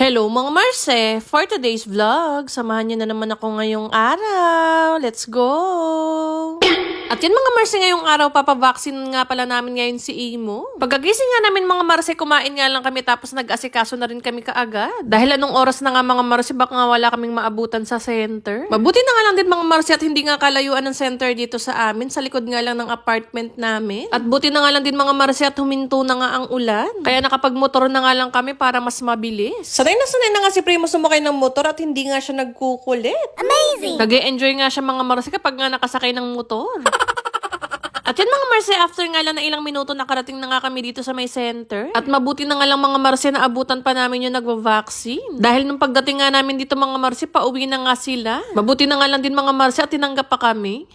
Hello mga Marse! For today's vlog, samahan niyo na naman ako ngayong araw. Let's go! At yan mga Marse, ngayong araw, papabaksin nga pala namin ngayon si Imo. Pagkagising nga namin mga Marse, kumain nga lang kami tapos nag-asikaso na rin kami kaagad. Dahil anong oras na nga mga Marse, baka nga wala kaming maabutan sa center. Mabuti na nga lang din mga Marse at hindi nga kalayuan ng center dito sa amin. Sa likod nga lang ng apartment namin. At buti na nga lang din mga Marse at huminto na nga ang ulan. Kaya nakapagmotor na nga lang kami para mas mabilis. Sanay na nga si Primo sumakay ng motor at hindi nga siya nagkukulit. Amazing! Nag-e-enjoy nga siya mga Marse kapag nga nakasakay ng motor. At yan mga Marse, after nga lang na ilang minuto nakarating na nga kami dito sa may center. At mabuti na nga lang mga Marse na abutan pa namin yung nagva-vaccine. Dahil nung pagdating nga namin dito mga Marse, pauwi na nga sila. Mabuti na nga lang din mga Marse at tinanggap pa kami.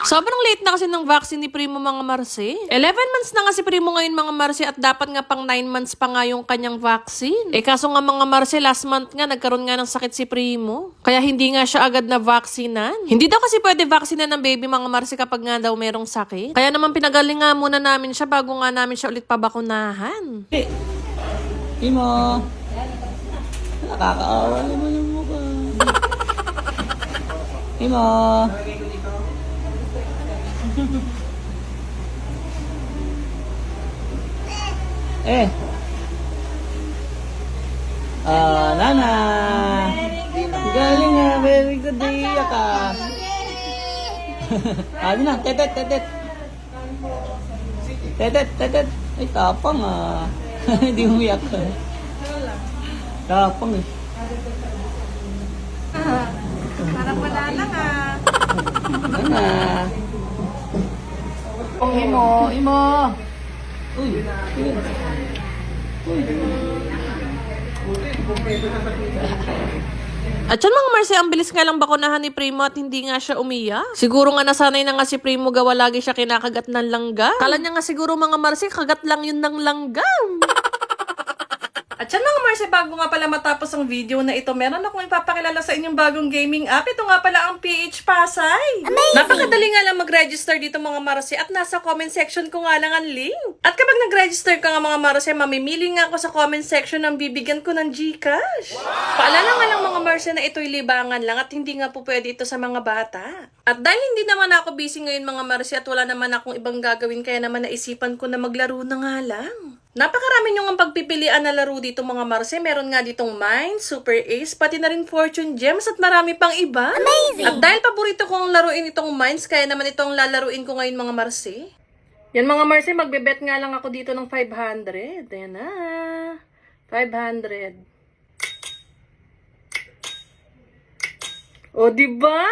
Sobrang late na kasi ng vaccine ni Primo mga Marse. 11 months na nga si Primo ngayon mga Marse at dapat nga pang 9 months pa nga yung kanyang vaccine. Kaso nga mga Marse, last month nga nagkaroon nga ng sakit si Primo. Kaya hindi nga siya agad na vaksinan. Hindi daw kasi pwede vaksinan ng baby mga Marse kapag nga daw merong sakit. Kaya naman pinagaling nga muna namin siya bago nga namin siya ulit pabakunahan. Imo, nakakaawa naman yung mukha. Imo. Nana. Galing nga, very good day ka. Sabi na, tetet. Tetet. Ay, tapang ah. Hindi umiyak ka. Tapang eh. Parang wala lang ah. Nana. Imo. Uy. At yan mga Marse, ang bilis nga lang bakunahan ni Primo at hindi nga siya umiyak. Siguro nga nasanay na nga si Primo gawa lagi siya kinakagat ng langgam. Kala niya nga siguro mga Marse, kagat lang yun ng langgam. At yan mga Marse, bago nga pala matapos ang video na ito, meron akong ipapakilala sa inyong bagong gaming app. Ito nga pala ang PH Pasay. Amazing! Napakadali nga lang mag-register dito mga Marse at nasa comment section ko nga lang ang link. At kapag nag-register ka nga mga Marse, mamimili nga ako sa comment section ng bibigyan ko ng GCash. Paalala nga lang mga Marse na ito'y libangan lang at hindi nga po pwede ito sa mga bata. At dahil hindi naman ako busy ngayon mga Marse at wala naman akong ibang gagawin, kaya naman naisipan ko na maglaro na nga lang. Napakarami nyo ang pagpipilian na laro dito mga Marse. Meron nga ditong Mine, Super Ace, pati na rin Fortune Gems at marami pang iba. Amazing! At dahil paborito kong laruin itong Mines, kaya naman itong lalaruin ko ngayon mga Marse. Yan mga Marse, magbebet nga lang ako dito ng 500. Ayan na. 500. O diba?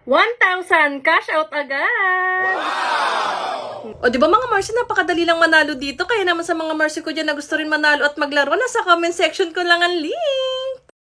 1,000 cash out agad. Wow! O diba mga Marse, napakadali lang manalo dito. Kaya naman sa mga Marse ko dyan na gusto rin manalo at maglaro, nasa comment section ko lang ang link.